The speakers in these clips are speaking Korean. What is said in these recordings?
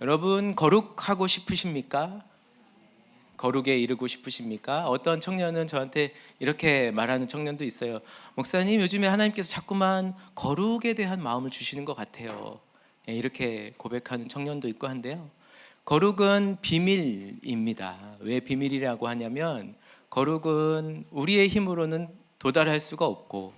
여러분 거룩하고 싶으십니까? 거룩에 이르고 싶으십니까? 어떤 청년은 저한테 이렇게 말하는 청년도 있어요. 목사님, 요즘에 하나님께서 자꾸만 거룩에 대한 마음을 주시는 것 같아요. 이렇게 고백하는 청년도 있고 한데요. 거룩은 비밀입니다. 왜 비밀이라고 하냐면 거룩은 우리의 힘으로는 도달할 수가 없고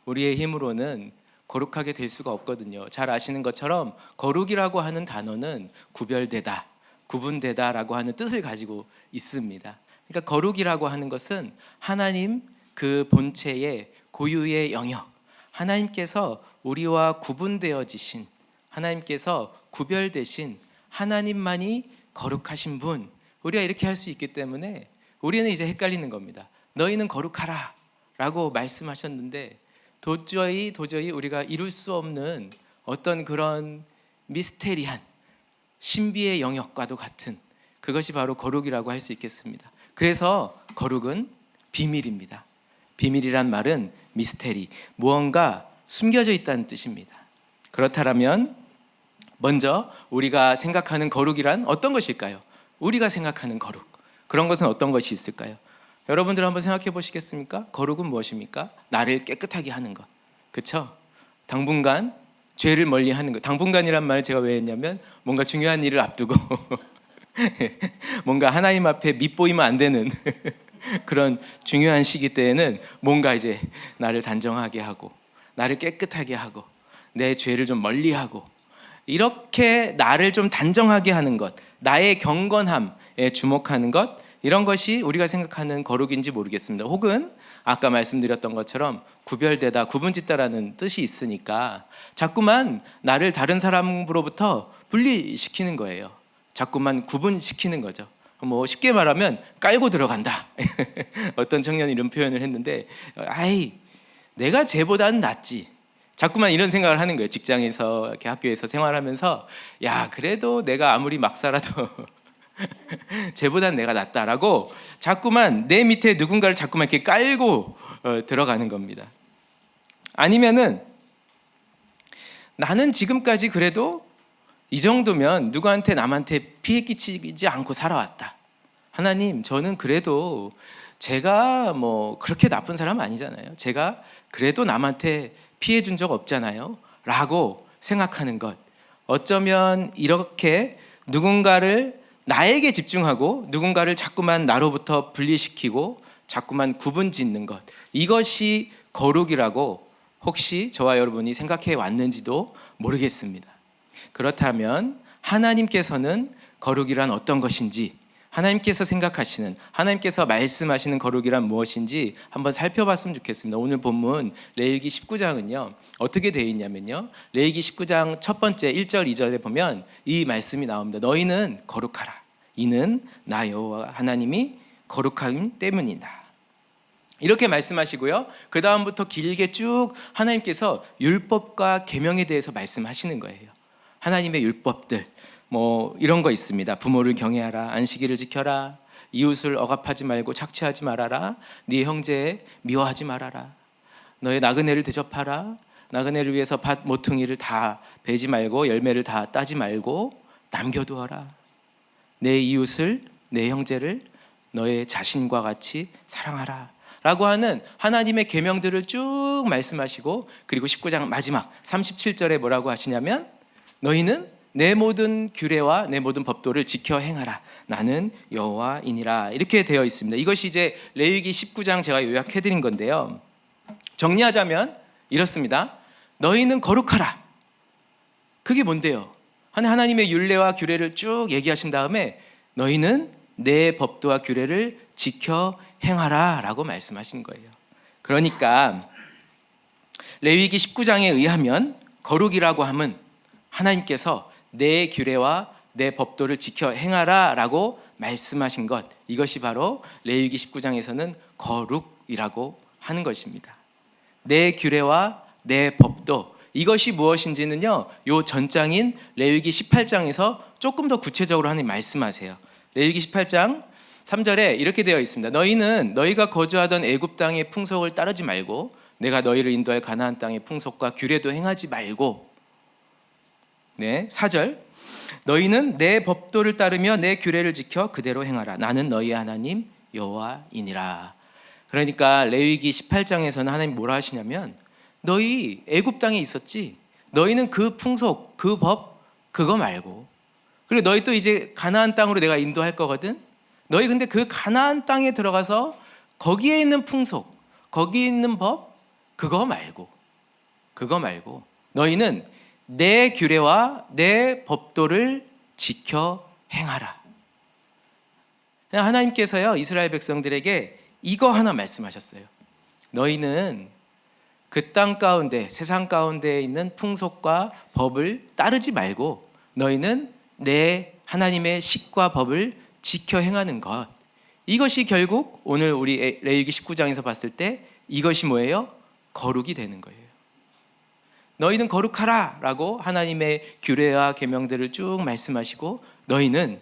우리의 힘으로는 거룩하게 될 수가 없거든요. 잘 아시는 것처럼 거룩이라고 하는 단어는 구별되다, 구분되다라고 하는 뜻을 가지고 있습니다. 그러니까 거룩이라고 하는 것은 하나님 그 본체의 고유의 영역, 하나님께서 우리와 구분되어지신, 하나님께서 구별되신 하나님만이 거룩하신 분, 우리가 이렇게 할 수 있기 때문에 우리는 이제 헷갈리는 겁니다. 너희는 거룩하라 라고 말씀하셨는데 도저히 우리가 이룰 수 없는 어떤 그런 미스테리한 신비의 영역과도 같은 그것이 바로 거룩이라고 할 수 있겠습니다. 그래서 거룩은 비밀입니다. 비밀이란 말은 미스테리, 무언가 숨겨져 있다는 뜻입니다. 그렇다면 먼저 우리가 생각하는 거룩이란 어떤 것일까요? 우리가 생각하는 거룩, 그런 것은 어떤 것이 있을까요? 여러분들 한번 생각해 보시겠습니까? 거룩은 무엇입니까? 나를 깨끗하게 하는 것, 그렇죠? 당분간 죄를 멀리 하는 것. 당분간이란 말을 제가 왜 했냐면 뭔가 중요한 일을 앞두고 뭔가 하나님 앞에 밉보이면 안 되는 그런 중요한 시기 때에는 뭔가 이제 나를 단정하게 하고 나를 깨끗하게 하고 내 죄를 좀 멀리하고 이렇게 나를 좀 단정하게 하는 것, 나의 경건함에 주목하는 것, 이런 것이 우리가 생각하는 거룩인지 모르겠습니다. 혹은 아까 말씀드렸던 것처럼 구별되다, 구분짓다라는 뜻이 있으니까 자꾸만 나를 다른 사람으로부터 분리시키는 거예요. 자꾸만 구분시키는 거죠. 뭐 쉽게 말하면 깔고 들어간다. 어떤 청년이 이런 표현을 했는데, 아이, 내가 쟤보다는 낫지. 자꾸만 이런 생각을 하는 거예요. 직장에서, 이렇게 학교에서 생활하면서, 야, 그래도 내가 아무리 막 살아도 쟤보단 내가 낫다라고 자꾸만 내 밑에 누군가를 자꾸만 이렇게 깔고 들어가는 겁니다. 아니면은 나는 지금까지 그래도 이 정도면 누구한테 남한테 피해 끼치지 않고 살아왔다. 하나님, 저는 그래도 제가 뭐 그렇게 나쁜 사람 아니잖아요. 제가 그래도 남한테 피해 준 적 없잖아요. 라고 생각하는 것. 어쩌면 이렇게 누군가를 나에게 집중하고 누군가를 자꾸만 나로부터 분리시키고 자꾸만 구분 짓는 것, 이것이 거룩이라고 혹시 저와 여러분이 생각해 왔는지도 모르겠습니다. 그렇다면 하나님께서는 거룩이란 어떤 것인지, 하나님께서 생각하시는, 하나님께서 말씀하시는 거룩이란 무엇인지 한번 살펴봤으면 좋겠습니다. 오늘 본문 레위기 19장은요 어떻게 되어 있냐면요, 레위기 19장 첫 번째 1절 2절에 보면 이 말씀이 나옵니다. 너희는 거룩하라. 이는 나 여호와 하나님이 거룩함 때문이다. 이렇게 말씀하시고요, 그 다음부터 길게 쭉 하나님께서 율법과 계명에 대해서 말씀하시는 거예요. 하나님의 율법들, 뭐 이런 거 있습니다. 부모를 경외하라, 안식일을 지켜라, 이웃을 억압하지 말고 착취하지 말아라, 네 형제 미워하지 말아라, 너의 나그네를 대접하라, 나그네를 위해서 밭 모퉁이를 다 베지 말고 열매를 다 따지 말고 남겨두어라, 내 이웃을, 내 형제를 너의 자신과 같이 사랑하라 라고 하는 하나님의 계명들을 쭉 말씀하시고, 그리고 19장 마지막 37절에 뭐라고 하시냐면 너희는 내 모든 규례와 내 모든 법도를 지켜 행하라. 나는 여호와이니라. 이렇게 되어 있습니다. 이것이 이제 레위기 19장 제가 요약해드린 건데요, 정리하자면 이렇습니다. 너희는 거룩하라. 그게 뭔데요? 하나님의 율례와 규례를 쭉 얘기하신 다음에 너희는 내 법도와 규례를 지켜 행하라 라고 말씀하신 거예요. 그러니까 레위기 19장에 의하면 거룩이라고 함은 하나님께서 내 규례와 내 법도를 지켜 행하라 라고 말씀하신 것, 이것이 바로 레위기 19장에서는 거룩이라고 하는 것입니다. 내 규례와 내 법도, 이것이 무엇인지는요 요 전장인 레위기 18장에서 조금 더 구체적으로 하나님 말씀하세요. 레위기 18장 3절에 이렇게 되어 있습니다. 너희는 너희가 거주하던 애굽 땅의 풍속을 따르지 말고 내가 너희를 인도할 가나안 땅의 풍속과 규례도 행하지 말고, 네, 4절, 너희는 내 법도를 따르며 내 규례를 지켜 그대로 행하라. 나는 너희의 하나님 여호와이니라. 그러니까 레위기 18장에서는 하나님 뭐라 하시냐면, 너희 애굽 땅에 있었지, 너희는 그 풍속, 그 법 그거 말고, 그리고 너희 또 이제 가나안 땅으로 내가 인도할 거거든. 너희 근데 그 가나안 땅에 들어가서 거기에 있는 풍속, 거기에 있는 법 그거 말고 너희는 내 규례와 내 법도를 지켜 행하라. 하나님께서요, 이스라엘 백성들에게 이거 하나 말씀하셨어요. 너희는 그 땅 가운데, 세상 가운데에 있는 풍속과 법을 따르지 말고 너희는 내 하나님의 식과 법을 지켜 행하는 것. 이것이 결국 오늘 우리 레위기 19장에서 봤을 때 이것이 뭐예요? 거룩이 되는 거예요. 너희는 거룩하라 라고 하나님의 규례와 계명들을 쭉 말씀하시고, 너희는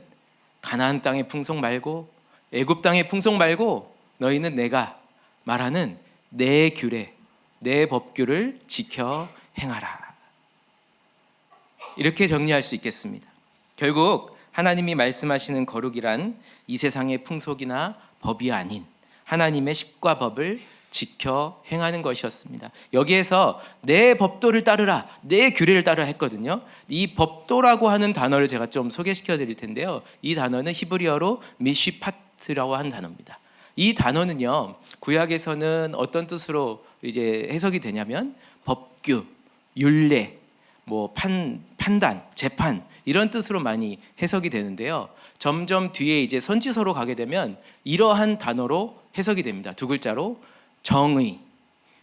가나안 땅의 풍속 말고 애굽 땅의 풍속 말고 너희는 내가 말하는 내 규례, 내 법규를 지켜 행하라. 이렇게 정리할 수 있겠습니다. 결국 하나님이 말씀하시는 거룩이란 이 세상의 풍속이나 법이 아닌 하나님의 십과 법을 지켜 행하는 것이었습니다. 여기에서 내 법도를 따르라, 내 규례를 따르라 했거든요. 이 법도라고 하는 단어를 제가 좀 소개시켜 드릴 텐데요. 이 단어는 히브리어로 미시파트라고 하는 단어입니다. 이 단어는요, 구약에서는 어떤 뜻으로 이제 해석이 되냐면 법규, 율례, 뭐 판단, 재판 이런 뜻으로 많이 해석이 되는데요. 점점 뒤에 이제 선지서로 가게 되면 이러한 단어로 해석이 됩니다. 두 글자로 정의,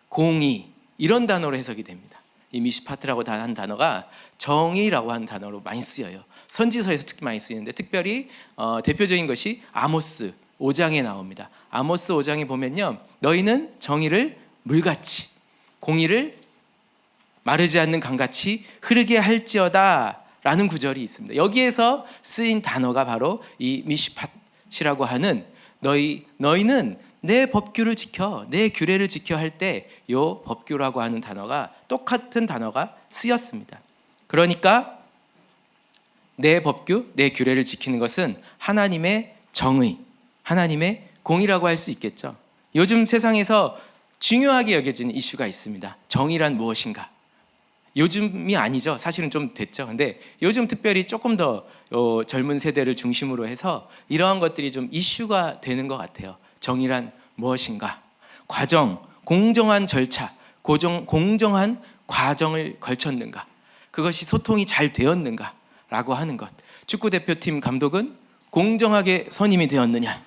공의 이런 단어로 해석이 됩니다. 이 미시파트라고 한 단어가 정의라고 하는 단어로 많이 쓰여요. 선지서에서 특히 많이 쓰이는데, 특별히 대표적인 것이 아모스 5장에 나옵니다. 아모스 5장에 보면요, 너희는 정의를 물같이, 공의를 마르지 않는 강같이 흐르게 할지어다 라는 구절이 있습니다. 여기에서 쓰인 단어가 바로 이 미시팟이라고 하는 너희는 내 법규를 지켜, 내 규례를 지켜 할 때 이 법규라고 하는 단어가, 똑같은 단어가 쓰였습니다. 그러니까 내 법규, 내 규례를 지키는 것은 하나님의 정의, 하나님의 공의라고 할 수 있겠죠. 요즘 세상에서 중요하게 여겨지는 이슈가 있습니다. 정의란 무엇인가? 요즘이 아니죠. 사실은 좀 됐죠. 근데 요즘 특별히 조금 더 젊은 세대를 중심으로 해서 이러한 것들이 좀 이슈가 되는 것 같아요. 정의란 무엇인가? 과정, 공정한 절차, 공정한 과정을 걸쳤는가? 그것이 소통이 잘 되었는가? 라고 하는 것. 축구대표팀 감독은 공정하게 선임이 되었느냐?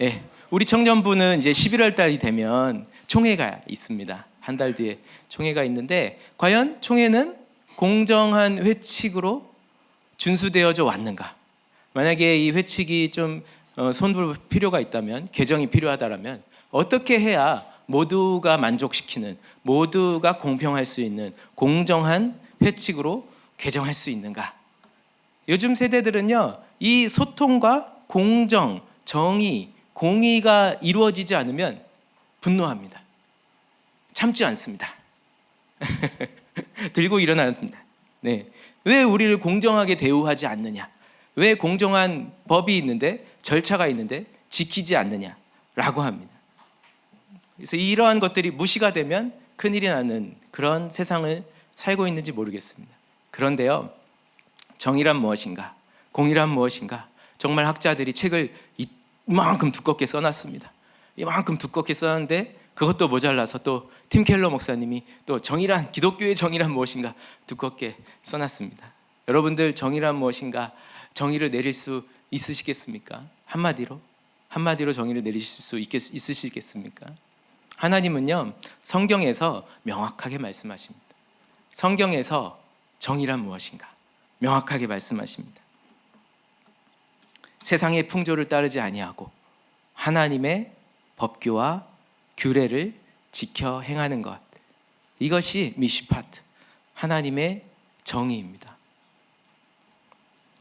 예, 우리 청년부는 이제 11월 달이 되면 총회가 있습니다. 한 달 뒤에 총회가 있는데, 과연 총회는 공정한 회칙으로 준수되어져 왔는가? 만약에 이 회칙이 좀 손볼 필요가 있다면, 개정이 필요하다면 어떻게 해야 모두가 만족시키는, 모두가 공평할 수 있는 공정한 회칙으로 개정할 수 있는가? 요즘 세대들은요, 이 소통과 공정, 정의, 공의가 이루어지지 않으면 분노합니다. 참지 않습니다. 들고 일어나습니다. 네. 왜 우리를 공정하게 대우하지 않느냐? 왜 공정한 법이 있는데, 절차가 있는데 지키지 않느냐라고 합니다. 그래서 이러한 것들이 무시가 되면 큰일이 나는 그런 세상을 살고 있는지 모르겠습니다. 그런데요, 정의란 무엇인가? 공의란 무엇인가? 정말 학자들이 책을 이만큼 두껍게 써놨습니다. 이만큼 두껍게 썼는데 그것도 모자라서 또 팀 켈러 목사님이 또 정의란, 기독교의 정의란 무엇인가 두껍게 써놨습니다. 여러분들 정의란 무엇인가? 정의를 내릴 수 있으시겠습니까? 한마디로 정의를 내리실 수 있으시겠습니까? 하나님은요, 성경에서 명확하게 말씀하십니다. 성경에서 정의란 무엇인가 명확하게 말씀하십니다. 세상의 풍조를 따르지 아니하고 하나님의 법규와 규례를 지켜 행하는 것, 이것이 미시파트, 하나님의 정의입니다.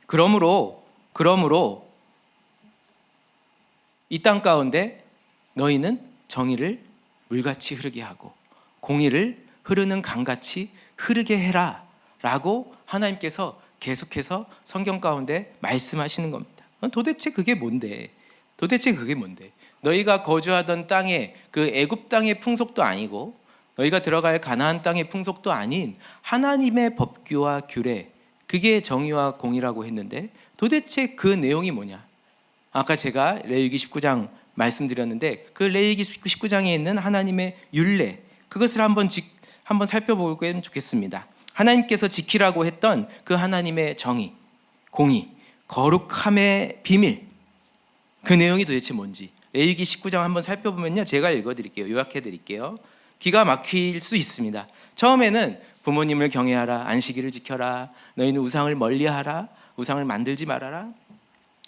그러므로 이 땅 가운데 너희는 정의를 물같이 흐르게 하고 공의를 흐르는 강같이 흐르게 해라 라고 하나님께서 계속해서 성경 가운데 말씀하시는 겁니다. 도대체 그게 뭔데? 도대체 그게 뭔데? 너희가 거주하던 땅에 그 애굽 땅의 풍속도 아니고 너희가 들어갈 가나안 땅의 풍속도 아닌 하나님의 법규와 규례, 그게 정의와 공의라고 했는데 도대체 그 내용이 뭐냐? 아까 제가 레위기 19장 말씀드렸는데 그 레위기 19장에 있는 하나님의 율례, 그것을 한번 살펴보면 좋겠습니다. 하나님께서 지키라고 했던 그 하나님의 정의, 공의, 거룩함의 비밀, 그 내용이 도대체 뭔지 레위기 19장 한번 살펴보면요, 제가 읽어드릴게요. 요약해드릴게요. 기가 막힐 수 있습니다. 처음에는 부모님을 경외하라, 안식일을 지켜라, 너희는 우상을 멀리하라, 우상을 만들지 말아라,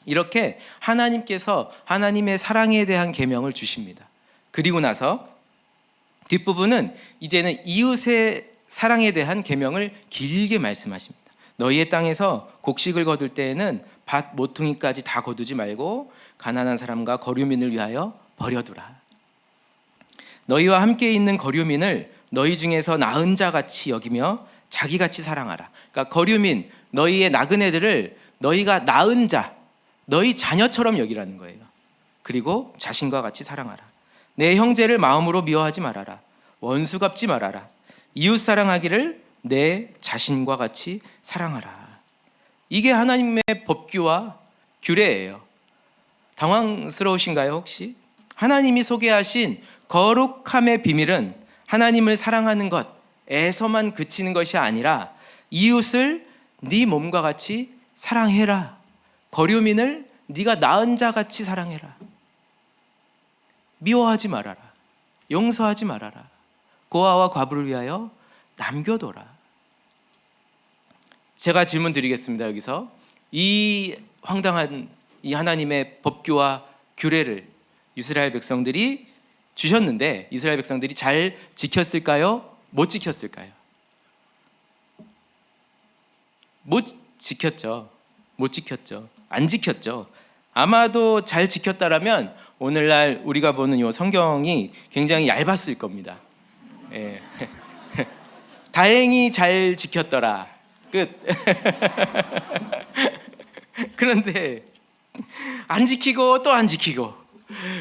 이렇게 하나님께서 하나님의 사랑에 대한 계명을 주십니다. 그리고 나서 뒷부분은 이제는 이웃의 사랑에 대한 계명을 길게 말씀하십니다. 너희의 땅에서 곡식을 거둘 때에는 밭 모퉁이까지 다 거두지 말고 가난한 사람과 거류민을 위하여 버려두라. 너희와 함께 있는 거류민을 너희 중에서 나은 자같이 여기며 자기같이 사랑하라. 그러니까 거류민, 너희의 나그네들을 너희가 나은 자, 너희 자녀처럼 여기라는 거예요. 그리고 자신과 같이 사랑하라. 내 형제를 마음으로 미워하지 말아라. 원수 갚지 말아라. 이웃 사랑하기를 내 자신과 같이 사랑하라. 이게 하나님의 법규와 규례예요. 당황스러우신가요, 혹시? 하나님이 소개하신 거룩함의 비밀은 하나님을 사랑하는 것에서만 그치는 것이 아니라 이웃을 네 몸과 같이 사랑해라. 거류민을 네가 나은 자같이 사랑해라. 미워하지 말아라. 용서하지 말아라. 고아와 과부를 위하여 남겨둬라. 제가 질문 드리겠습니다. 여기서 이 황당한 이 하나님의 법규와 규례를 이스라엘 백성들이 주셨는데 이스라엘 백성들이 잘 지켰을까요? 못 지켰을까요? 못 지켰죠. 못 지켰죠. 안 지켰죠. 아마도 잘 지켰다라면 오늘날 우리가 보는 이 성경이 굉장히 얇았을 겁니다. 예. 다행히 잘 지켰더라. 끝. 그런데 안 지키고 또 안 지키고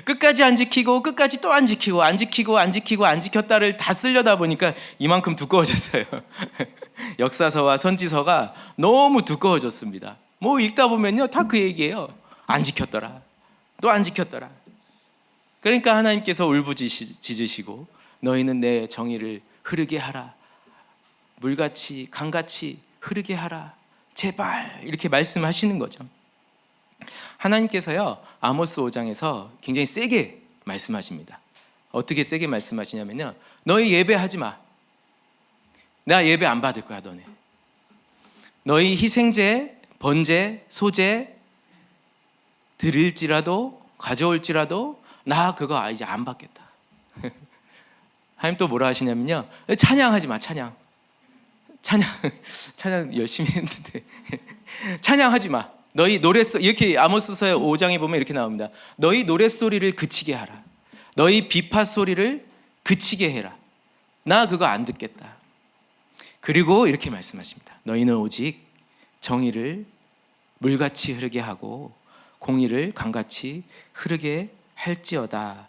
끝까지 안 지키고 끝까지 또 안 지키고 안 지키고 안 지키고 안 지켰다를 다 쓰려다 보니까 이만큼 두꺼워졌어요. 역사서와 선지서가 너무 두꺼워졌습니다. 뭐 읽다 보면요 다 그 얘기예요. 안 지켰더라. 또 안 지켰더라. 그러니까 하나님께서 울부짖으시고 너희는 내 정의를 흐르게 하라. 물같이 강같이 흐르게 하라. 제발 이렇게 말씀하시는 거죠. 하나님께서요 아모스 5장에서 굉장히 세게 말씀하십니다. 어떻게 세게 말씀하시냐면요, 너희 예배하지 마. 나 예배 안 받을 거야. 너희 희생제, 번제, 소제 드릴지라도 가져올지라도 나 그거 이제 안 받겠다. 하나님 또 뭐라 하시냐면요, 찬양하지 마. 찬양 열심히 했는데 찬양하지 마. 너희 이렇게 아모스서 5장에 보면 이렇게 나옵니다. 너희 노랫소리를 그치게 하라. 너희 비파 소리를 그치게 해라. 나 그거 안 듣겠다. 그리고 이렇게 말씀하십니다. 너희는 오직 정의를 물같이 흐르게 하고 공의를 강같이 흐르게 할지어다.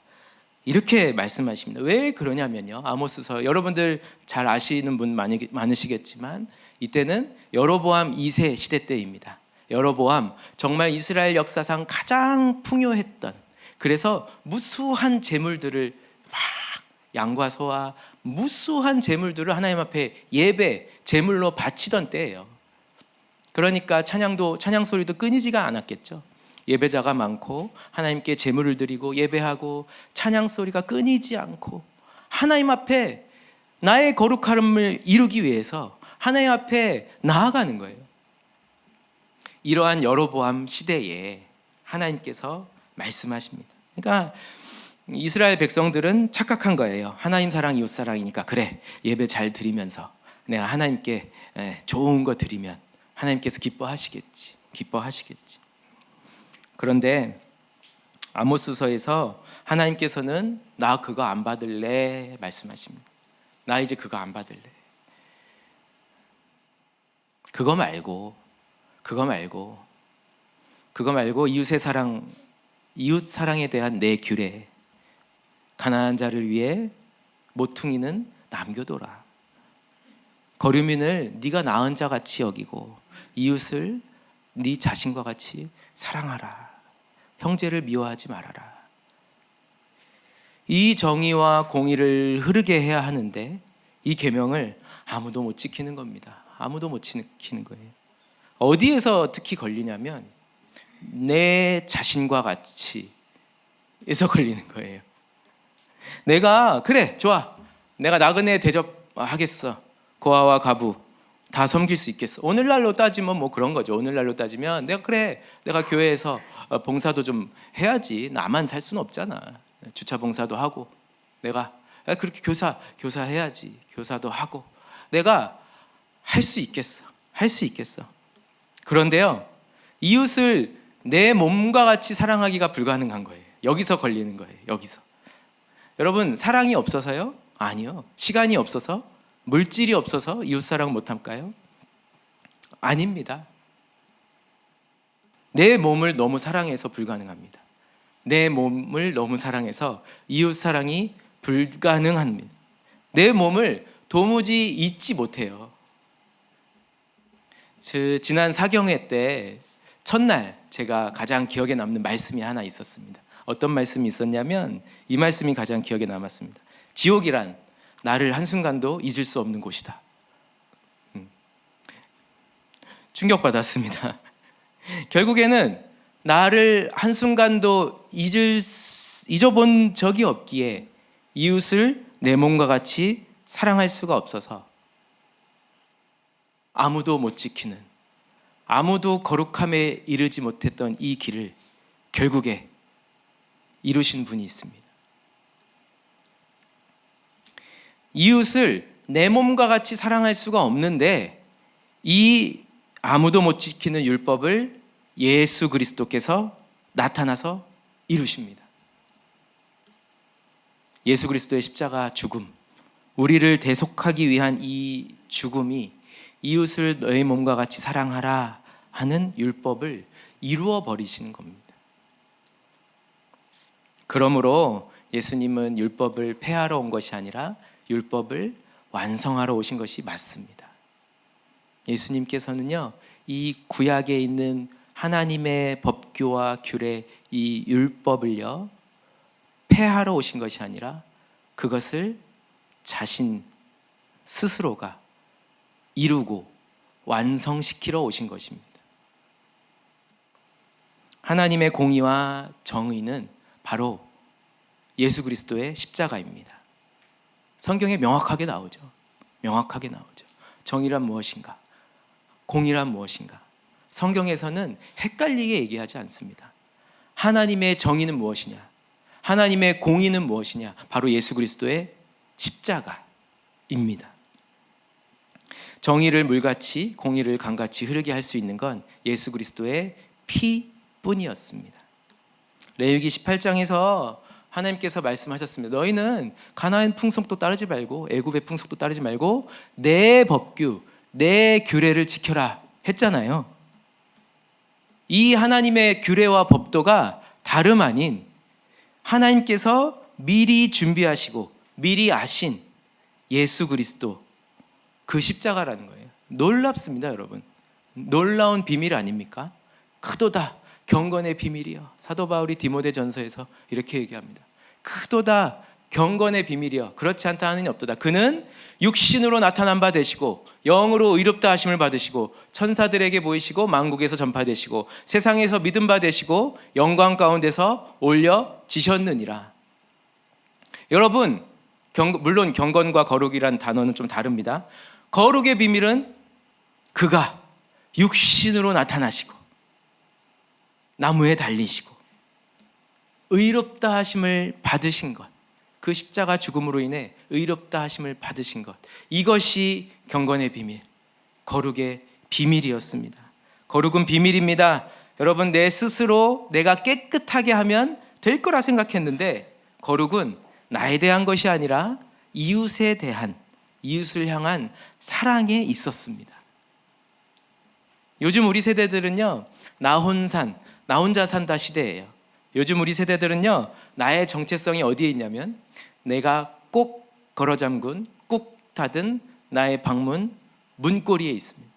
이렇게 말씀하십니다. 왜 그러냐면요, 아모스서 여러분들 잘 아시는 분 많으시겠지만 이때는 여로보암 2세 시대 때입니다. 여로보암 정말 이스라엘 역사상 가장 풍요했던, 그래서 무수한 제물들을 막 양과 소와 무수한 제물들을 하나님 앞에 예배 제물로 바치던 때예요. 그러니까 찬양 소리도 끊이지가 않았겠죠. 예배자가 많고 하나님께 제물을 드리고 예배하고 찬양 소리가 끊이지 않고 하나님 앞에 나의 거룩함을 이루기 위해서 하나님 앞에 나아가는 거예요. 이러한 여로보암 시대에 하나님께서 말씀하십니다. 그러니까 이스라엘 백성들은 착각한 거예요. 하나님 사랑 이웃 사랑이니까 그래 예배 잘 드리면서 내가 하나님께 좋은 거 드리면 하나님께서 기뻐하시겠지. 그런데 아모스서에서 하나님께서는 나 그거 안 받을래 말씀하십니다. 나 이제 그거 안 받을래. 그거 말고 그거 말고 이웃 사랑에 대한 내 규례, 가난한 자를 위해 모퉁이는 남겨둬라. 거류민을 네가 낳은 자 같이 여기고 이웃을 네 자신과 같이 사랑하라. 형제를 미워하지 말아라. 이 정의와 공의를 흐르게 해야 하는데 이 계명을 아무도 못 지키는 겁니다. 아무도 못 지키는 거예요. 어디에서 특히 걸리냐면 내 자신과 같이 에서 걸리는 거예요. 내가 그래 좋아, 내가 나그네 대접하겠어. 고아와 과부 다 섬길 수 있겠어. 오늘날로 따지면 뭐 그런 거죠. 오늘날로 따지면 내가 교회에서 봉사도 좀 해야지. 나만 살 수는 없잖아. 주차 봉사도 하고 내가 그렇게 교사 해야지. 교사도 하고 내가 할 수 있겠어. 그런데요, 이웃을 내 몸과 같이 사랑하기가 불가능한 거예요. 여기서 걸리는 거예요. 여기서. 여러분, 사랑이 없어서요? 아니요. 시간이 없어서? 물질이 없어서 이웃사랑 못할까요? 아닙니다. 내 몸을 너무 사랑해서 불가능합니다. 내 몸을 너무 사랑해서 이웃사랑이 불가능합니다. 내 몸을 도무지 잊지 못해요. 지난 사경회 때 첫날 제가 가장 기억에 남는 말씀이 하나 있었습니다. 어떤 말씀이 있었냐면 이 말씀이 가장 기억에 남았습니다. 지옥이란 나를 한순간도 잊을 수 없는 곳이다. 충격받았습니다. 결국에는 나를 한순간도 잊어본 적이 없기에 이웃을 내 몸과 같이 사랑할 수가 없어서 아무도 못 지키는, 아무도 거룩함에 이르지 못했던 이 길을 결국에 이루신 분이 있습니다. 이웃을 내 몸과 같이 사랑할 수가 없는데 이 아무도 못 지키는 율법을 예수 그리스도께서 나타나서 이루십니다. 예수 그리스도의 십자가 죽음, 우리를 대속하기 위한 이 죽음이 이웃을 너의 몸과 같이 사랑하라 하는 율법을 이루어 버리시는 겁니다. 그러므로 예수님은 율법을 폐하러 온 것이 아니라 율법을 완성하러 오신 것이 맞습니다. 예수님께서는요, 이 구약에 있는 하나님의 법규와 규례, 이 율법을요, 폐하러 오신 것이 아니라 그것을 자신 스스로가 이루고 완성시키러 오신 것입니다. 하나님의 공의와 정의는 바로 예수 그리스도의 십자가입니다. 성경에 명확하게 나오죠. 정의란 무엇인가? 공의란 무엇인가? 성경에서는 헷갈리게 얘기하지 않습니다. 하나님의 정의는 무엇이냐? 하나님의 공의는 무엇이냐? 바로 예수 그리스도의 십자가입니다. 정의를 물같이 공의를 강같이 흐르게 할 수 있는 건 예수 그리스도의 피뿐이었습니다. 레위기 18장에서 하나님께서 말씀하셨습니다. 너희는 가나안 풍속도 따르지 말고 애굽의 풍속도 따르지 말고 내 법규, 내 규례를 지켜라 했잖아요. 이 하나님의 규례와 법도가 다름 아닌 하나님께서 미리 준비하시고 미리 아신 예수 그리스도, 그 십자가라는 거예요. 놀랍습니다, 여러분. 놀라운 비밀 아닙니까? 크도다 경건의 비밀이여. 사도 바울이 디모데전서에서 이렇게 얘기합니다. 크도다 경건의 비밀이여. 그렇지 않다 하느니 없도다. 그는 육신으로 나타난 바 되시고 영으로 의롭다 하심을 받으시고 천사들에게 보이시고 만국에서 전파되시고 세상에서 믿음 바 되시고 영광 가운데서 올려지셨느니라. 여러분, 물론 경건과 거룩이란 단어는 좀 다릅니다. 거룩의 비밀은 그가 육신으로 나타나시고 나무에 달리시고 의롭다 하심을 받으신 것, 그 십자가 죽음으로 인해 의롭다 하심을 받으신 것, 이것이 경건의 비밀, 거룩의 비밀이었습니다. 거룩은 비밀입니다. 여러분, 내 스스로 내가 깨끗하게 하면 될 거라 생각했는데 거룩은 나에 대한 것이 아니라 이웃에 대한, 이웃을 향한 사랑에 있었습니다. 요즘 우리 세대들은요, 나 혼자 산다 시대예요. 요즘 우리 세대들은요, 나의 정체성이 어디에 있냐면 내가 꼭 걸어 잠근, 꾹 닫은 나의 방문 문고리에 있습니다.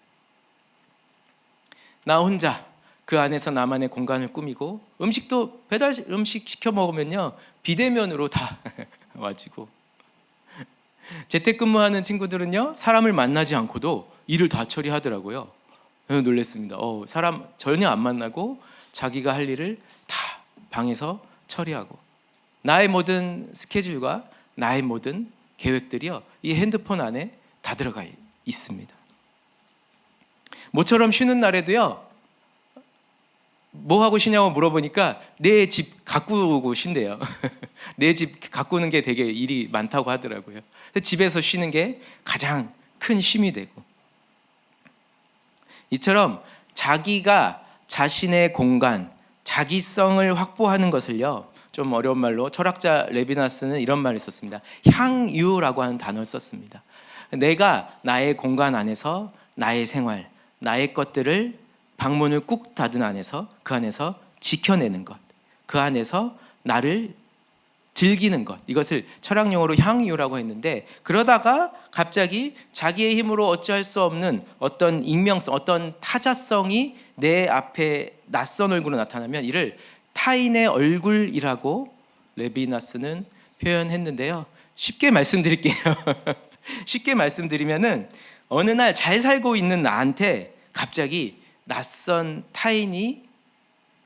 나 혼자 그 안에서 나만의 공간을 꾸미고, 음식도 배달 음식 시켜 먹으면요, 비대면으로 다 와지고, 재택근무하는 친구들은요, 사람을 만나지 않고도 일을 다 처리하더라고요. 놀랐습니다. 사람 전혀 안 만나고 자기가 할 일을 다 방에서 처리하고, 나의 모든 스케줄과 나의 모든 계획들이요, 이 핸드폰 안에 다 들어가 있습니다. 모처럼 쉬는 날에도요, 뭐 하고 쉬냐고 물어보니까 내 집 가꾸고 쉰대요. 내 집 가꾸는 게 되게 일이 많다고 하더라고요. 집에서 쉬는 게 가장 큰 쉼이 되고, 이처럼 자기가 자신의 공간, 자기성을 확보하는 것을요, 좀 어려운 말로 철학자 레비나스는 이런 말을 썼습니다. 향유라고 하는 단어를 썼습니다. 내가 나의 공간 안에서 나의 생활, 나의 것들을 방문을 꾹 닫은 안에서, 그 안에서 지켜내는 것, 그 안에서 나를 즐기는 것, 이것을 철학용어로 향유라고 했는데, 그러다가 갑자기 자기의 힘으로 어찌할 수 없는 어떤 익명성, 어떤 타자성이 내 앞에 낯선 얼굴로 나타나면 이를 타인의 얼굴이라고 레비나스는 표현했는데요. 쉽게 말씀드릴게요. 쉽게 말씀드리면은, 어느 날 잘 살고 있는 나한테 갑자기 낯선 타인이,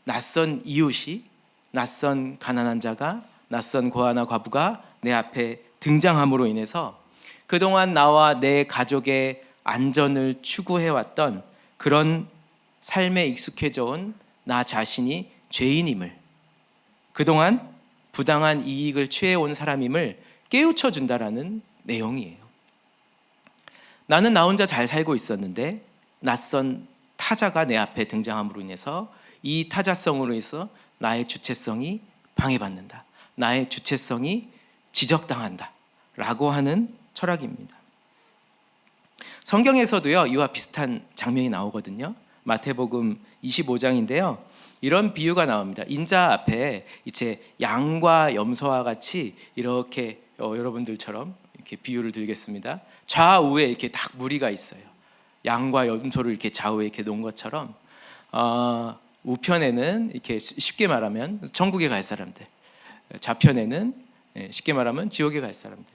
낯선 이웃이, 낯선 가난한 자가, 낯선 고아나 과부가 내 앞에 등장함으로 인해서 그동안 나와 내 가족의 안전을 추구해왔던 그런 삶에 익숙해져 온 나 자신이 죄인임을, 그동안 부당한 이익을 취해온 사람임을 깨우쳐 준다라는 내용이에요. 나는 나 혼자 잘 살고 있었는데 낯선 타자가 내 앞에 등장함으로 인해서 이 타자성으로 해서 나의 주체성이 방해받는다, 나의 주체성이 지적당한다 라고 하는 철학입니다. 성경에서도요, 이와 비슷한 장면이 나오거든요. 마태복음 25장인데요, 이런 비유가 나옵니다. 인자 앞에 이제 양과 염소와 같이 이렇게 여러분들처럼 이렇게 비유를 드리겠습니다. 좌우에 이렇게 딱 무리가 있어요. 양과 염소를 이렇게 좌우에 이렇게 놓은 것처럼, 우편에는 이렇게 쉽게 말하면 천국에 갈 사람들, 좌편에는 쉽게 말하면 지옥에 갈 사람들,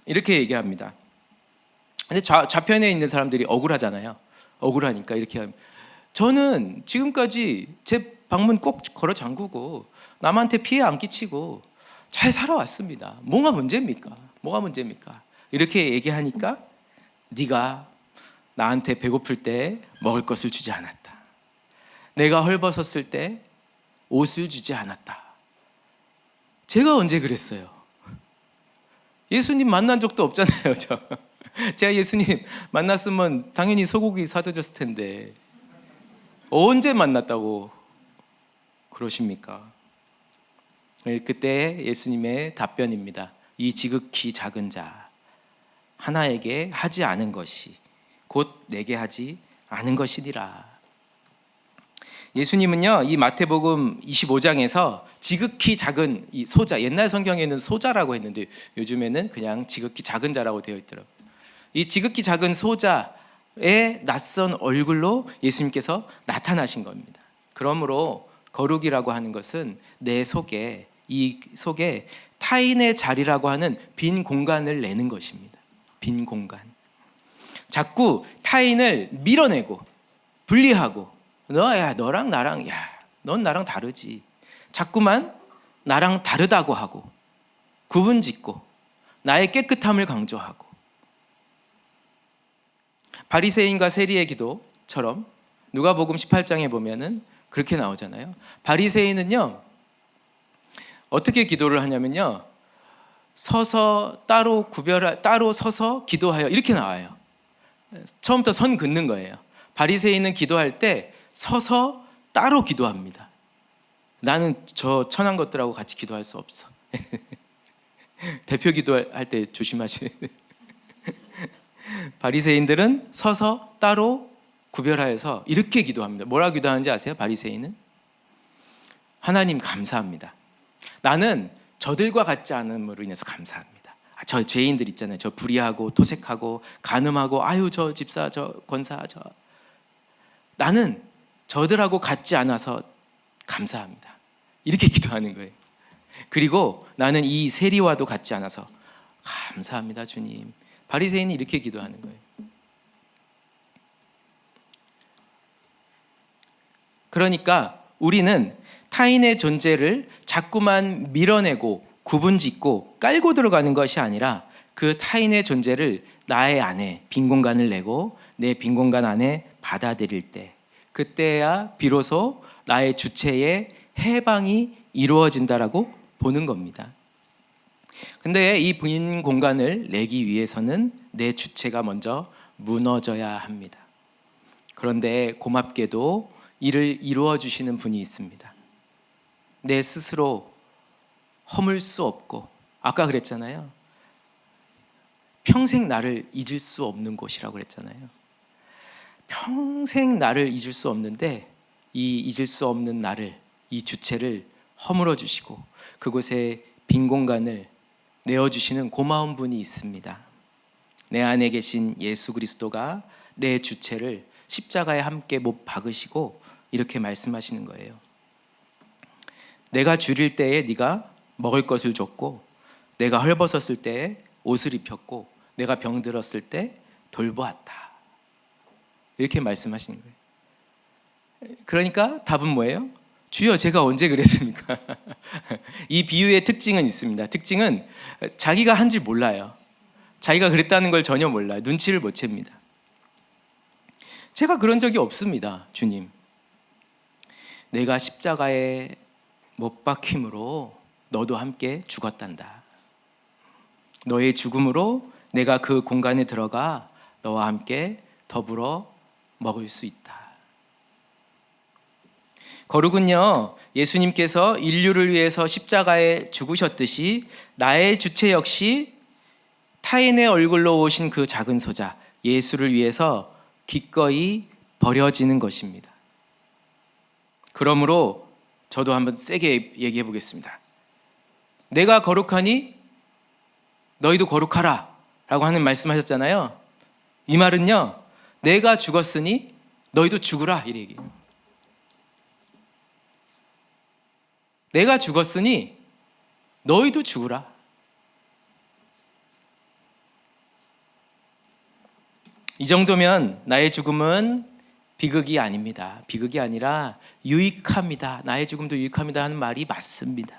이렇게 얘기합니다. 근데 좌편에 있는 사람들이 억울하잖아요. 억울하니까 이렇게 하면, 저는 지금까지 제 방문 꼭 걸어 잠그고 남한테 피해 안 끼치고 잘 살아왔습니다. 뭐가 문제입니까? 뭐가 문제입니까? 이렇게 얘기하니까, 네가 나한테 배고플 때 먹을 것을 주지 않았다, 내가 헐벗었을 때 옷을 주지 않았다. 제가 언제 그랬어요? 예수님 만난 적도 없잖아요. 제가 예수님 만났으면 당연히 소고기 사다 줬을 텐데 언제 만났다고 그러십니까? 그때 예수님의 답변입니다. 이 지극히 작은 자 하나에게 하지 않은 것이 곧 내게 하지 않은 것이니라. 예수님은요, 이 마태복음 25장에서 지극히 작은 이 소자, 옛날 성경에는 소자라고 했는데 요즘에는 그냥 지극히 작은 자라고 되어 있더라고요. 이 지극히 작은 소자의 낯선 얼굴로 예수님께서 나타나신 겁니다. 그러므로 거룩이라고 하는 것은 내 속에, 이 속에 타인의 자리라고 하는 빈 공간을 내는 것입니다. 빈 공간. 자꾸 타인을 밀어내고 분리하고, 너랑 나랑, 넌 나랑 다르지, 자꾸만 나랑 다르다고 하고 구분 짓고 나의 깨끗함을 강조하고, 바리새인과 세리의 기도처럼 누가복음 18장에 보면은 그렇게 나오잖아요. 바리새인은요, 어떻게 기도를 하냐면요, 서서 따로 서서 기도하여, 이렇게 나와요. 처음부터 선 긋는 거예요. 바리새인은 기도할 때 서서 따로 기도합니다. 나는 저 천한 것들하고 같이 기도할 수 없어. 대표 기도할 때 조심하시는. 바리새인들은 서서 따로 구별하여서 이렇게 기도합니다. 뭐라 기도하는지 아세요? 바리새인은 하나님 감사합니다. 나는 저들과 같지 않음으로 인해서 감사합니다. 저 죄인들 있잖아요. 저 불의하고 토색하고 간음하고 아유 저 집사 저 권사 저 나는 저들하고 같지 않아서 감사합니다. 이렇게 기도하는 거예요. 그리고 나는 이 세리와도 같지 않아서 감사합니다 주님. 바리새인이 이렇게 기도하는 거예요. 그러니까 우리는 타인의 존재를 자꾸만 밀어내고 구분짓고 깔고 들어가는 것이 아니라 그 타인의 존재를 나의 안에 빈 공간을 내고 내 빈 공간 안에 받아들일 때 그때야 비로소 나의 주체의 해방이 이루어진다라고 보는 겁니다. 근데 이 빈 공간을 내기 위해서는 내 주체가 먼저 무너져야 합니다. 그런데 고맙게도 이를 이루어 주시는 분이 있습니다. 내 스스로 허물 수 없고 아까 그랬잖아요. 평생 나를 잊을 수 없는 곳이라고 그랬잖아요. 평생 나를 잊을 수 없는데 이 잊을 수 없는 나를 이 주체를 허물어 주시고 그곳에 빈 공간을 내어주시는 고마운 분이 있습니다. 내 안에 계신 예수 그리스도가 내 주체를 십자가에 함께 못 박으시고 이렇게 말씀하시는 거예요. 내가 줄일 때에 네가 먹을 것을 줬고 내가 헐벗었을 때에 옷을 입혔고 내가 병들었을 때 돌보았다. 이렇게 말씀하시는 거예요. 그러니까 답은 뭐예요? 주여 제가 언제 그랬습니까? 이 비유의 특징은 있습니다. 특징은 자기가 한 줄 몰라요. 자기가 그랬다는 걸 전혀 몰라요. 눈치를 못 챕니다. 제가 그런 적이 없습니다. 주님. 내가 십자가에 못 박힘으로 너도 함께 죽었단다. 너의 죽음으로 내가 그 공간에 들어가 너와 함께 더불어 먹을 수 있다. 거룩은요, 예수님께서 인류를 위해서 십자가에 죽으셨듯이 나의 주체 역시 타인의 얼굴로 오신 그 작은 소자 예수를 위해서 기꺼이 버려지는 것입니다. 그러므로 저도 한번 세게 얘기해 보겠습니다. 내가 거룩하니 너희도 거룩하라 라고 하는 말씀하셨잖아요. 이 말은요, 내가 죽었으니 너희도 죽으라 이 얘기예요. 내가 죽었으니 너희도 죽으라. 이 정도면 나의 죽음은 비극이 아닙니다. 비극이 아니라 유익합니다. 나의 죽음도 유익합니다 하는 말이 맞습니다.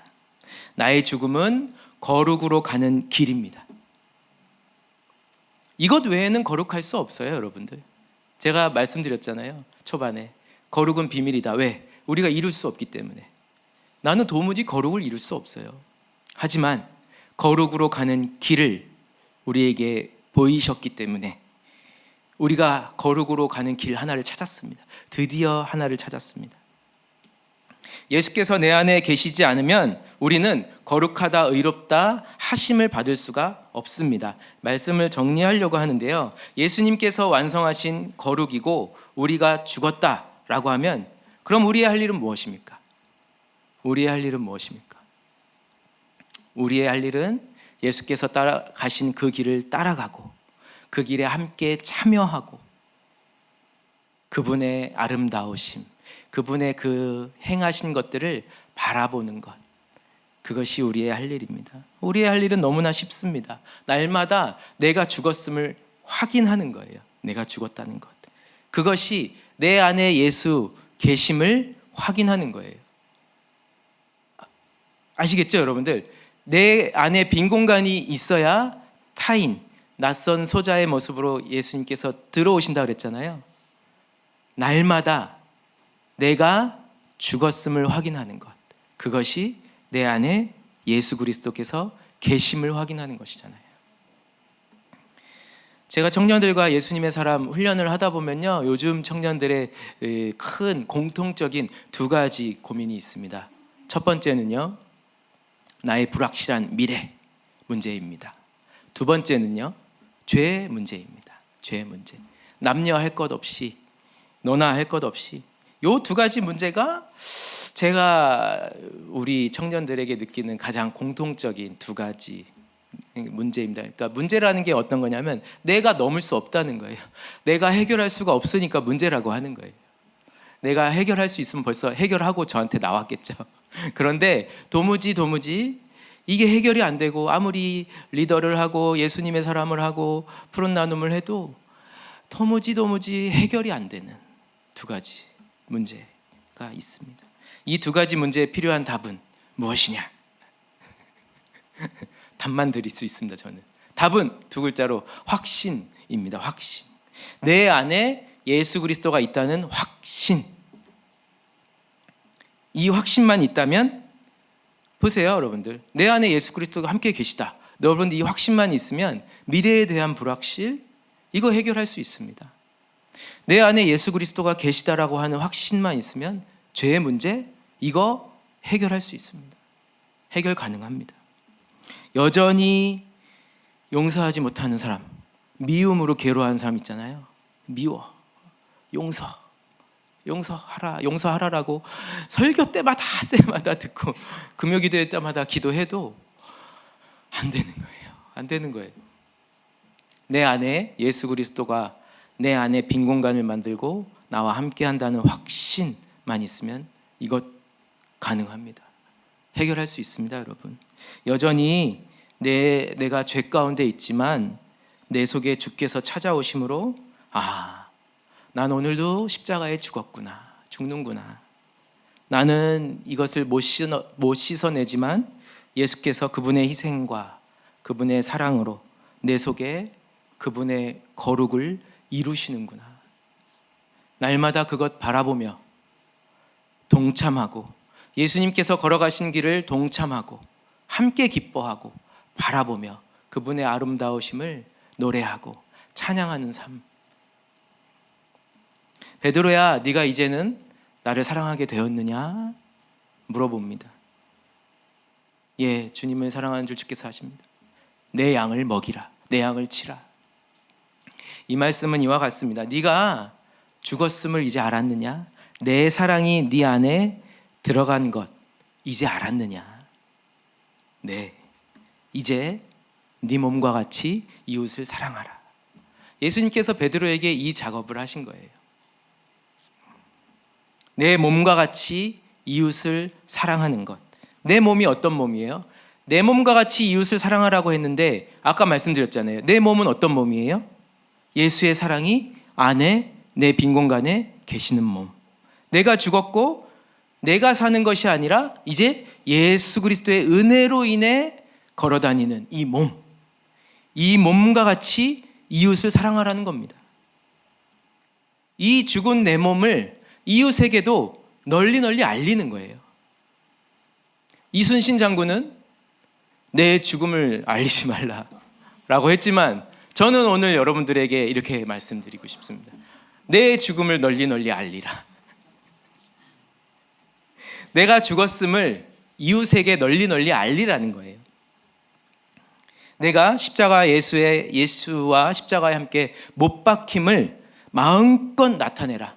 나의 죽음은 거룩으로 가는 길입니다. 이것 외에는 거룩할 수 없어요, 여러분들. 제가 말씀드렸잖아요, 초반에. 거룩은 비밀이다. 왜? 우리가 이룰 수 없기 때문에. 나는 도무지 거룩을 이룰 수 없어요. 하지만 거룩으로 가는 길을 우리에게 보이셨기 때문에 우리가 거룩으로 가는 길 하나를 찾았습니다. 드디어 하나를 찾았습니다. 예수께서 내 안에 계시지 않으면 우리는 거룩하다, 의롭다 하심을 받을 수가 없습니다. 말씀을 정리하려고 하는데요, 예수님께서 완성하신 거룩이고 우리가 죽었다라고 하면 그럼 우리의 할 일은 무엇입니까? 우리의 할 일은 무엇입니까? 우리의 할 일은 예수께서 따라가신 그 길을 따라가고 그 길에 함께 참여하고 그분의 아름다우심, 그분의 그 행하신 것들을 바라보는 것, 그것이 우리의 할 일입니다. 우리의 할 일은 너무나 쉽습니다. 날마다 내가 죽었음을 확인하는 거예요. 내가 죽었다는 것. 그것이 내 안에 예수 계심을 확인하는 거예요. 아시겠죠, 여러분들? 내 안에 빈 공간이 있어야 타인, 낯선 소자의 모습으로 예수님께서 들어오신다 그랬잖아요. 날마다 내가 죽었음을 확인하는 것, 그것이 내 안에 예수 그리스도께서 계심을 확인하는 것이잖아요. 제가 청년들과 예수님의 사람 훈련을 하다 보면요, 요즘 청년들의 큰 공통적인 두 가지 고민이 있습니다. 첫 번째는요, 나의 불확실한 미래 문제입니다. 두 번째는요, 죄 문제입니다. 죄의 문제. 남녀 할 것 없이, 너나 할 것 없이. 요 두 가지 문제가 제가 우리 청년들에게 느끼는 가장 공통적인 두 가지 문제입니다. 그러니까 문제라는 게 어떤 거냐면 내가 넘을 수 없다는 거예요. 내가 해결할 수가 없으니까 문제라고 하는 거예요. 내가 해결할 수 있으면 벌써 해결하고 저한테 나왔겠죠. 그런데 도무지 이게 해결이 안 되고 아무리 리더를 하고 예수님의 사람을 하고 푸른 나눔을 해도 도무지 해결이 안 되는 두 가지 문제가 있습니다. 이 두 가지 문제에 필요한 답은 무엇이냐? 답만 드릴 수 있습니다. 저는 답은 두 글자로 확신입니다. 확신. 내 안에 예수 그리스도가 있다는 확신. 이 확신만 있다면 보세요, 여러분들. 내 안에 예수 그리스도가 함께 계시다. 여러분들 이 확신만 있으면 미래에 대한 불확실 이거 해결할 수 있습니다. 내 안에 예수 그리스도가 계시다라고 하는 확신만 있으면 죄의 문제 이거 해결할 수 있습니다. 해결 가능합니다. 여전히 용서하지 못하는 사람, 미움으로 괴로워하는 사람 있잖아요. 미워, 용서하라라고 설교 때마다 듣고 금요기도회 때마다 기도해도 안 되는 거예요. 내 안에 예수 그리스도가 내 안에 빈 공간을 만들고 나와 함께 한다는 확신만 있으면 이것 가능합니다. 해결할 수 있습니다, 여러분. 여전히 내가 죄 가운데 있지만 내 속에 주께서 찾아오심으로 난 오늘도 십자가에 죽는구나. 나는 이것을 못 씻어내지만 예수께서 그분의 희생과 그분의 사랑으로 내 속에 그분의 거룩을 이루시는구나. 날마다 그것 바라보며 동참하고 예수님께서 걸어가신 길을 동참하고 함께 기뻐하고 바라보며 그분의 아름다우심을 노래하고 찬양하는 삶. 베드로야, 네가 이제는 나를 사랑하게 되었느냐? 물어봅니다. 예, 주님을 사랑하는 줄 주께서 하십니다. 내 양을 먹이라, 내 양을 치라. 이 말씀은 이와 같습니다. 네가 죽었음을 이제 알았느냐? 내 사랑이 네 안에 들어간 것 이제 알았느냐? 네, 이제 네 몸과 같이 이웃을 사랑하라. 예수님께서 베드로에게 이 작업을 하신 거예요. 내 몸과 같이 이웃을 사랑하는 것. 내 몸이 어떤 몸이에요? 내 몸과 같이 이웃을 사랑하라고 했는데 아까 말씀드렸잖아요. 내 몸은 어떤 몸이에요? 예수의 사랑이 안에 내 빈 공간에 계시는 몸. 내가 죽었고 내가 사는 것이 아니라 이제 예수 그리스도의 은혜로 인해 걸어다니는 이 몸. 이 몸과 같이 이웃을 사랑하라는 겁니다. 이 죽은 내 몸을 이웃에게도 널리 알리는 거예요. 이순신 장군은 내 죽음을 알리지 말라라고 했지만 저는 오늘 여러분들에게 이렇게 말씀드리고 싶습니다. 내 죽음을 널리 알리라. 내가 죽었음을 이웃에게 널리 알리라는 거예요. 내가 예수와 십자가에 함께 못 박힘을 마음껏 나타내라.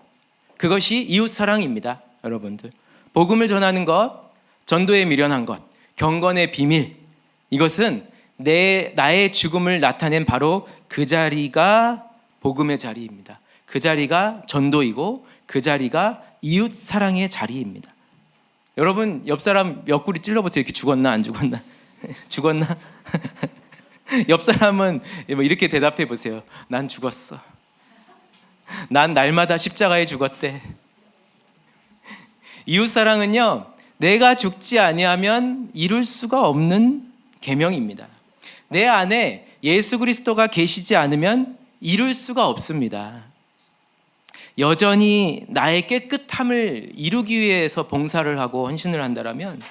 그것이 이웃 사랑입니다, 여러분들. 복음을 전하는 것, 전도에 미련한 것, 경건의 비밀, 이것은 나의 죽음을 나타낸 바로 그 자리가 복음의 자리입니다. 그 자리가 전도이고 그 자리가 이웃 사랑의 자리입니다. 여러분 옆 사람 옆구리 찔러보세요. 이렇게 죽었나 안 죽었나? 죽었나? 옆 사람은 이렇게 대답해 보세요. 난 죽었어. 난 날마다 십자가에 죽었대. 이웃 사랑은요, 내가 죽지 아니하면 이룰 수가 없는 계명입니다. 내 안에 예수 그리스도가 계시지 않으면 이룰 수가 없습니다. 여전히 나의 깨끗함을 이루기 위해서 봉사를 하고 헌신을 한다면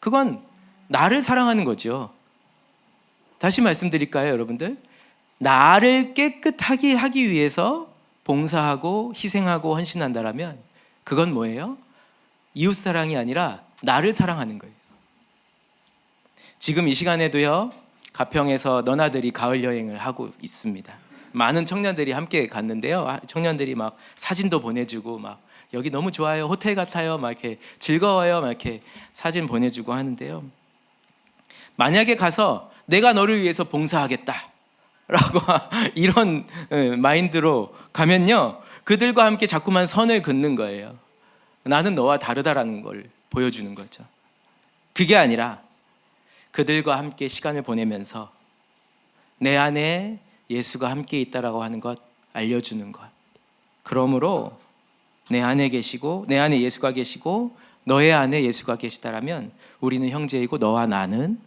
그건 나를 사랑하는 거죠. 다시 말씀드릴까요, 여러분들? 나를 깨끗하게 하기 위해서 봉사하고 희생하고 헌신한다면 그건 뭐예요? 이웃 사랑이 아니라 나를 사랑하는 거예요. 지금 이 시간에도요, 가평에서 너나들이 가을 여행을 하고 있습니다. 많은 청년들이 함께 갔는데요. 청년들이 막 사진도 보내주고 막 여기 너무 좋아요, 호텔 같아요, 막 이렇게 즐거워요, 막 이렇게 사진 보내주고 하는데요. 만약에 가서 내가 너를 위해서 봉사하겠다 라고 이런 마인드로 가면요, 그들과 함께 자꾸만 선을 긋는 거예요. 나는 너와 다르다라는 걸 보여주는 거죠. 그게 아니라 그들과 함께 시간을 보내면서 내 안에 예수가 함께 있다라고 하는 것 알려주는 것. 그러므로 내 안에 계시고 내 안에 예수가 계시고 너의 안에 예수가 계시다라면 우리는 형제이고 너와 나는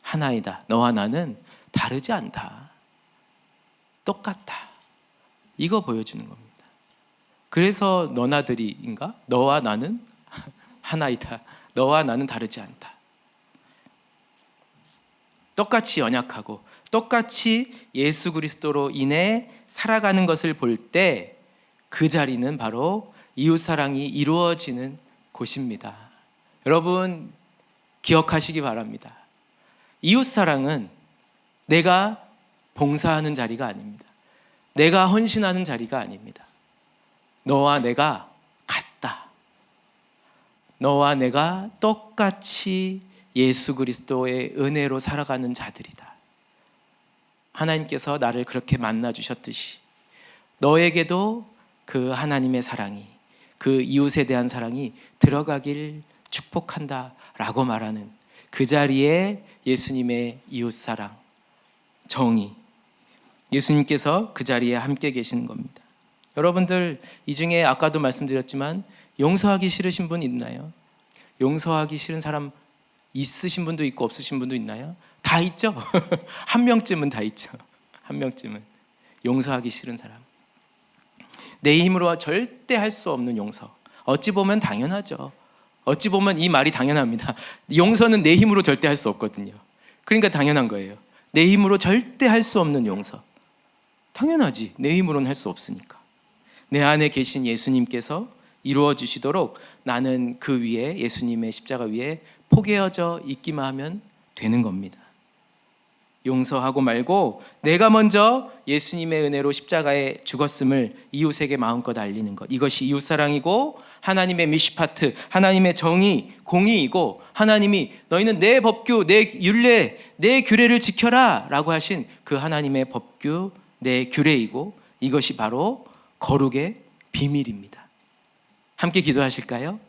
하나이다. 너와 나는 다르지 않다. 똑같다. 이거 보여주는 겁니다. 그래서 너나들이인가? 너와 나는 하나이다. 너와 나는 다르지 않다. 똑같이 연약하고 똑같이 예수 그리스도로 인해 살아가는 것을 볼 때 그 자리는 바로 이웃사랑이 이루어지는 곳입니다. 여러분 기억하시기 바랍니다. 이웃사랑은 내가 봉사하는 자리가 아닙니다. 내가 헌신하는 자리가 아닙니다. 너와 내가 같다. 너와 내가 똑같이 예수 그리스도의 은혜로 살아가는 자들이다. 하나님께서 나를 그렇게 만나 주셨듯이 너에게도 그 하나님의 사랑이, 그 이웃에 대한 사랑이 들어가길 축복한다 라고 말하는 그 자리에 예수님의 이웃사랑, 정의, 예수님께서 그 자리에 함께 계시는 겁니다. 여러분들 이 중에 아까도 말씀드렸지만 용서하기 싫으신 분 있나요? 용서하기 싫은 사람 있으신 분도 있고 없으신 분도 있나요? 다 있죠. 한 명쯤은 다 있죠. 한 명쯤은 용서하기 싫은 사람. 내 힘으로 절대 할 수 없는 용서. 어찌 보면 당연하죠. 어찌 보면 이 말이 당연합니다. 용서는 내 힘으로 절대 할 수 없거든요. 그러니까 당연한 거예요. 내 힘으로 절대 할 수 없는 용서. 당연하지. 내 힘으로는 할 수 없으니까. 내 안에 계신 예수님께서 이루어 주시도록 나는 그 위에, 예수님의 십자가 위에 포개어져 있기만 하면 되는 겁니다. 용서하고 말고 내가 먼저 예수님의 은혜로 십자가에 죽었음을 이웃에게 마음껏 알리는 것. 이것이 이웃사랑이고 하나님의 미시파트, 하나님의 정의, 공의이고 하나님이 너희는 내 법규, 내 율례, 내 규례를 지켜라 라고 하신 그 하나님의 법규, 내 규례이고 이것이 바로 거룩의 비밀입니다. 함께 기도하실까요?